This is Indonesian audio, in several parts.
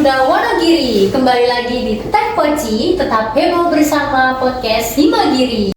Muda Wonogiri. Kembali lagi di Tech Poci, tetap heboh bersama podcast Himagiri.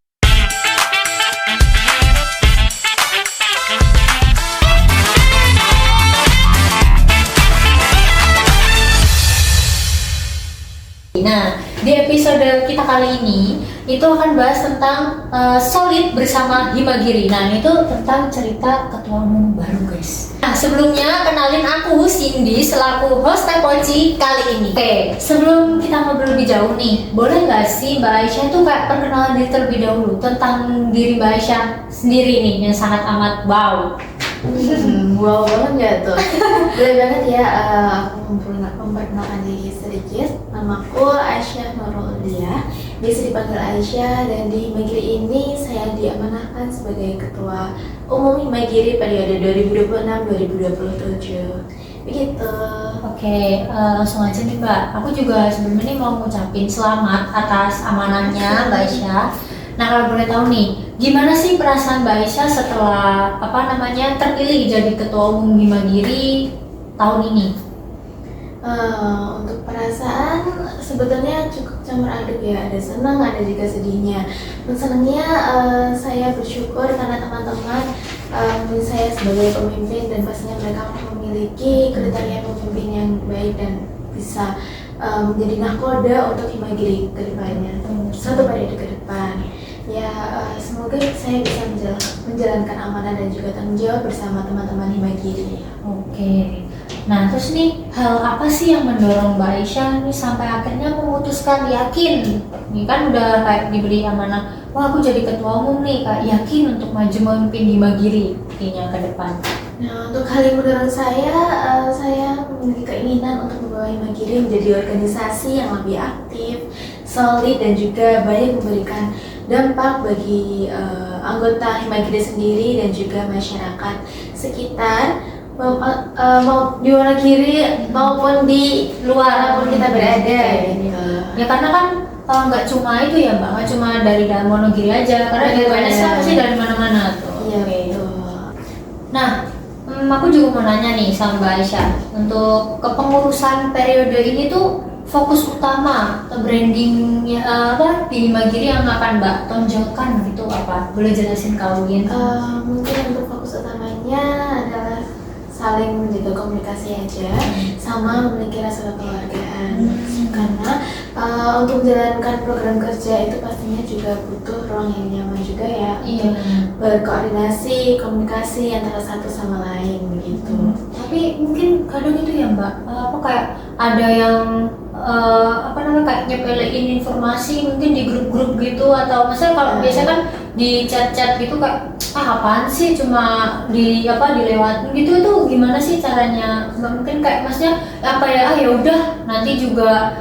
Nah, di episode kita kali ini itu akan bahas tentang solid bersama Himagiri. Nah, itu tentang cerita ketua umum baru, guys. Nah, sebelumnya kenalin aku Cindy selaku host Tepoci kali ini. Oke, sebelum kita ngobrol lebih jauh nih, boleh nggak sih Mbak Aisyah tuh kayak perkenalan diri terlebih dahulu tentang diri Mbak Aisyah sendiri nih yang sangat amat wow. Wow banget nggak tuh? Boleh banget ya, aku memperkenalkan diri sedikit. Namaku Aisyah Nurul Dia, biasa dipanggil Aisyah, dan di Himagiri ini saya diamanahkan sebagai Ketua Umum Himagiri periode 2026-2027. Begitu. Oke, langsung aja nih Mbak. Aku juga sebelumnya nih mau ngucapin selamat atas amanahnya Mbak Aisyah. Nah, kalau boleh tahu nih, gimana sih perasaan Mbak Aisyah setelah terpilih jadi Ketua Umum Himagiri tahun ini? Untuk perasaan sebetulnya cukup campur aduk ya, ada senang, ada juga sedihnya. Senangnya saya bersyukur karena teman-teman memilih saya sebagai pemimpin, dan pastinya mereka memiliki kriteria pemimpin yang baik dan bisa menjadi nahkoda untuk Himagiri ke depannya, satu periode ke depan. Ya, semoga saya bisa menjalankan amanah dan juga tanggung jawab bersama teman-teman Himagiri. Oke. Nah, terus nih, hal apa sih yang mendorong Mbak Aisyah nih sampai akhirnya memutuskan yakin? Nih kan udah kayak diberi amanah, wah aku jadi ketua umum nih, kayak yakin untuk maju memimpin Himagiri kayaknya ke depan. Nah, untuk hal yang mendorong saya memiliki keinginan untuk membawa Himagiri menjadi organisasi yang lebih aktif, solid, dan juga banyak memberikan dampak bagi anggota Himagiri sendiri dan juga masyarakat sekitar, mau di Wonogiri maupun di luar pun kita berada gitu. Ya karena kan nggak cuma itu ya Mbak, nggak cuma dari dalam Wonogiri aja, karena UNS kan pasti dari mana-mana tuh. Iya, betul. Nah, aku juga mau nanya nih sama Mbak Aisyah, untuk kepengurusan periode ini tuh fokus utama atau brandingnya di Himagiri yang akan Mbak tonjolkan gitu apa? Boleh jelasin kalian? Mungkin untuk fokus utamanya adalah saling menjaga komunikasi aja, sama memiliki rasa kekeluargaan. Karena untuk menjalankan program kerja itu pastinya juga butuh ruang yang nyaman juga ya, untuk berkoordinasi, komunikasi antara satu sama lain begitu. Tapi mungkin kadang itu ya Mbak, kayak ada yang kayak nyepelein informasi mungkin di grup-grup gitu, atau misalnya kalau biasanya kan di chat-chat gitu kayak apaan sih cuma dilewatin gitu, itu gimana sih caranya? Mungkin kayak maksudnya ya udah nanti juga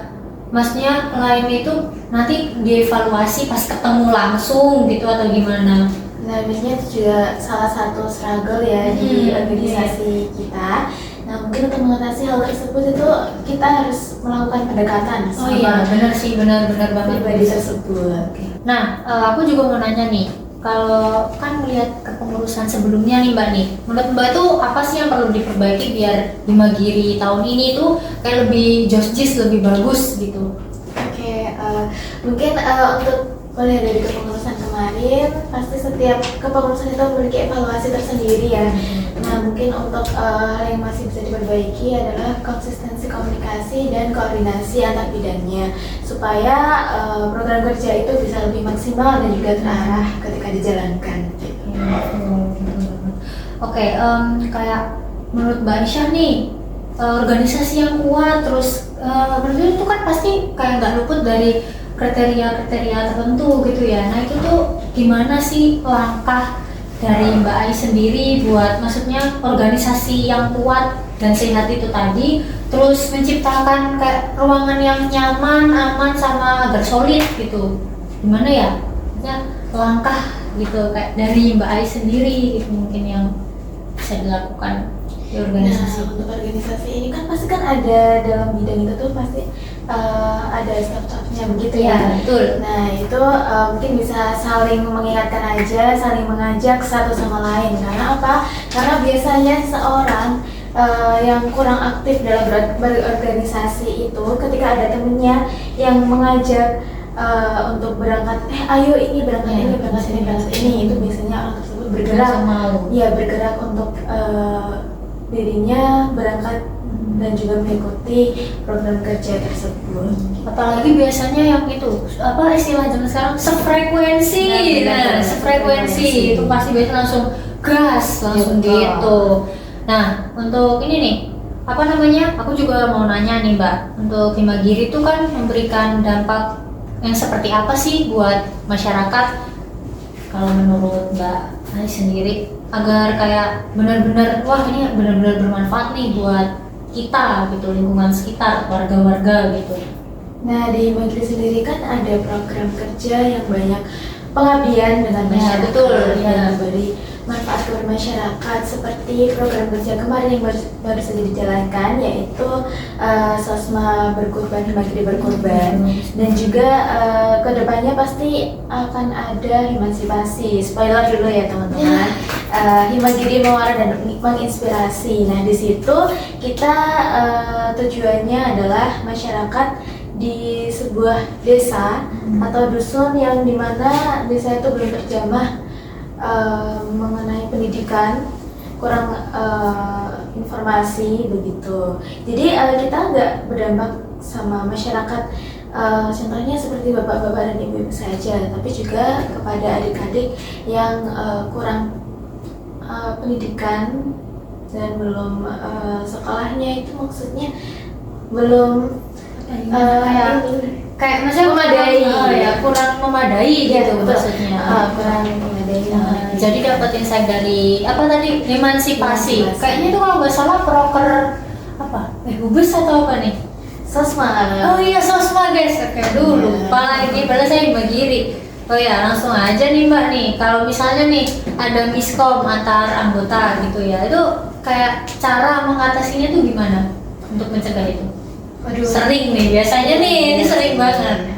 maksudnya lain itu nanti dievaluasi pas ketemu langsung gitu atau gimana? Nah, biasanya itu juga salah satu struggle ya di organisasi kita. Nah, mungkin untuk mengatasi hal tersebut itu kita harus melakukan pendekatan sama benar banget pribadi tersebut. Nah, aku juga mau nanya nih, kalau kan melihat kepengurusan sebelumnya nih Mbak nih, menurut Mbak tuh apa sih yang perlu diperbaiki biar Himagiri tahun ini tuh kayak lebih josjis, lebih bagus gitu? Oke, mungkin untuk mulai dari kepengurusan kemarin, pasti setiap kepengurusan itu memiliki evaluasi tersendiri ya. Nah, mungkin untuk hal yang masih bisa diperbaiki adalah konsistensi komunikasi dan koordinasi antar bidangnya, supaya program kerja itu bisa lebih maksimal dan juga terarah ketika dijalankan. Oke, kayak menurut Mbak Aisyah nih, organisasi yang kuat terus menurut itu kan pasti kayak nggak luput dari kriteria tertentu gitu ya. Nah, itu tuh gimana sih langkah dari Mbak Ai sendiri buat maksudnya organisasi yang kuat dan sehat itu tadi, terus menciptakan kayak ruangan yang nyaman, aman, sama agar solid gitu. Gimana ya? Maksudnya langkah gitu kayak dari Mbak Ai sendiri gitu mungkin yang bisa dilakukan di organisasi. Nah, untuk organisasi ini kan pasti kan ada dalam bidang itu tuh pasti ada staff-staffnya begitu ya. Betul. Nah, itu mungkin bisa saling mengingatkan aja, saling mengajak satu sama lain. Karena apa? Karena biasanya seseorang yang kurang aktif dalam berorganisasi itu ketika ada temennya yang mengajak untuk berangkat, ayo ini berangkat ini berangkat ini berangkat ini, itu biasanya orang tersebut bergerak, ya bergerak untuk dirinya berangkat dan juga mengikuti program kerja tersebut. Apalagi biasanya yang itu apa istilah zaman sekarang sefrekuensi, sefrekuensi itu pasti biasanya langsung gas langsung gitu. Nah untuk ini nih apa namanya, aku juga mau nanya nih Mbak, untuk Himagiri itu kan memberikan dampak yang seperti apa sih buat masyarakat kalau menurut Mbak Ani sendiri, agar kayak benar-benar wah ini benar-benar bermanfaat nih buat kita gitu, lingkungan sekitar, warga-warga gitu. Nah di Himagiri sendiri kan ada program kerja yang banyak pengabdian dengan masyarakat, betul, yang memberi manfaat kepada masyarakat, seperti program kerja kemarin yang baru saja dijalankan, yaitu Sosma Berkurban, Himagiri Berkurban, dan juga kedepannya pasti akan ada emansipasi. Spoiler dulu ya teman-teman. Himagiri Mewara dan menginspirasi. Nah di situ kita tujuannya adalah masyarakat di sebuah desa atau dusun yang dimana desa itu belum terjamah mengenai pendidikan, kurang informasi begitu. Jadi kita nggak berdampak sama masyarakat, contohnya seperti bapak-bapak dan ibu-ibu saja, tapi juga kepada adik-adik yang kurang pendidikan dan belum sekolahnya itu maksudnya belum kayak maksudnya memadai, kurang memadai gitu maksudnya. Kurang memadai. Jadi dapat insight dari apa tadi, emansipasi. Kayaknya itu kalau nggak salah proker apa? Hubes atau apa nih? Sosma. Oh iya Sosma guys, oke dulu lupa lagi, padahal saya Himagiri. Oh ya langsung aja nih Mbak nih, kalau misalnya nih ada miskom antar anggota gitu ya, itu kayak cara mengatasinya tuh gimana untuk mencegah itu? Waduh. Sering nih biasanya nih, ini sering banget.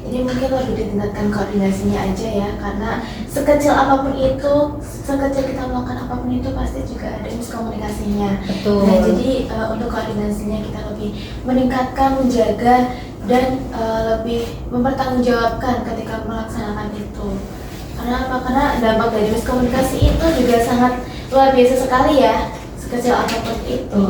Ini mungkin lebih ditingkatkan koordinasinya aja ya, karena sekecil apapun itu, sekecil kita melakukan apapun itu pasti juga ada miskomunikasinya. Betul. Nah jadi untuk koordinasinya kita lebih meningkatkan, menjaga, dan lebih mempertanggungjawabkan ketika melaksanakan itu. Karena apa? Karena dampak dari miskomunikasi itu juga sangat luar biasa sekali ya, sekecil apapun itu.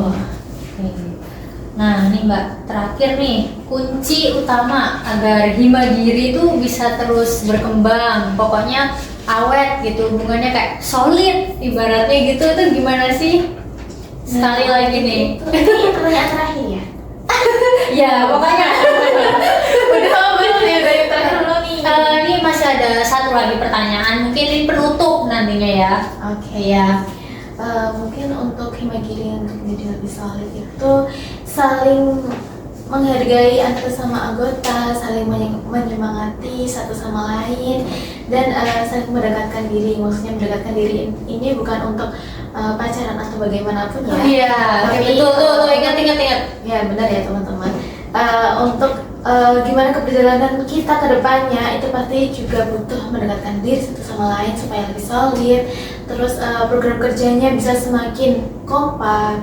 Nah nih Mbak, terakhir nih, kunci utama agar Himagiri itu bisa terus berkembang, pokoknya awet gitu, hubungannya kayak solid ibaratnya gitu, itu gimana sih? Sekali lagi nih. Ini pertanyaan terakhir ya? Ya pokoknya udah terakhir dulu nih. Ini masih ada satu lagi pertanyaan, mungkin ini penutup nantinya ya. Oke. Ya. Mungkin untuk Himagiri untuk menjadi lebih solid itu saling menghargai antar sama anggota, saling menyemangati satu sama lain, dan saling mendekatkan diri. Maksudnya mendekatkan diri ini bukan untuk pacaran atau bagaimanapun ya. Iya, tapi betul, ingat. Ya benar ya teman-teman. Untuk gimana keberjalanan kita ke depannya itu pasti juga butuh mendekatkan diri satu sama lain supaya lebih solid. Terus program kerjanya bisa semakin kompak,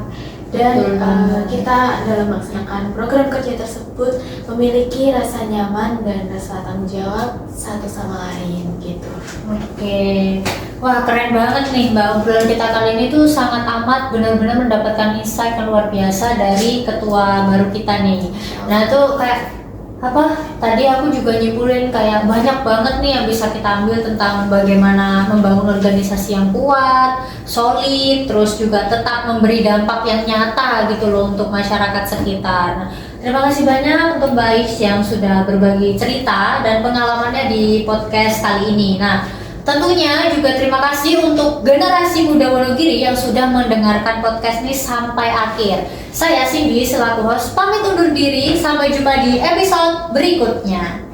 dan kita dalam melaksanakan program kerja tersebut memiliki rasa nyaman dan rasa tanggung jawab satu sama lain gitu. Oke, wah keren banget nih Mbak, obrolan kita kali ini tuh sangat amat benar-benar mendapatkan insight yang luar biasa dari ketua baru kita nih. Nah tuh kayak apa, tadi aku juga nyimpulin kayak banyak banget nih yang bisa kita ambil tentang bagaimana membangun organisasi yang kuat, solid, terus juga tetap memberi dampak yang nyata gitu loh untuk masyarakat sekitar. Nah, terima kasih banyak untuk Mbak Ais yang sudah berbagi cerita dan pengalamannya di podcast kali ini. Nah, tentunya juga terima kasih untuk generasi muda Wonogiri yang sudah mendengarkan podcast ini sampai akhir. Saya Cindy selaku host pamit undur diri, sampai jumpa di episode berikutnya.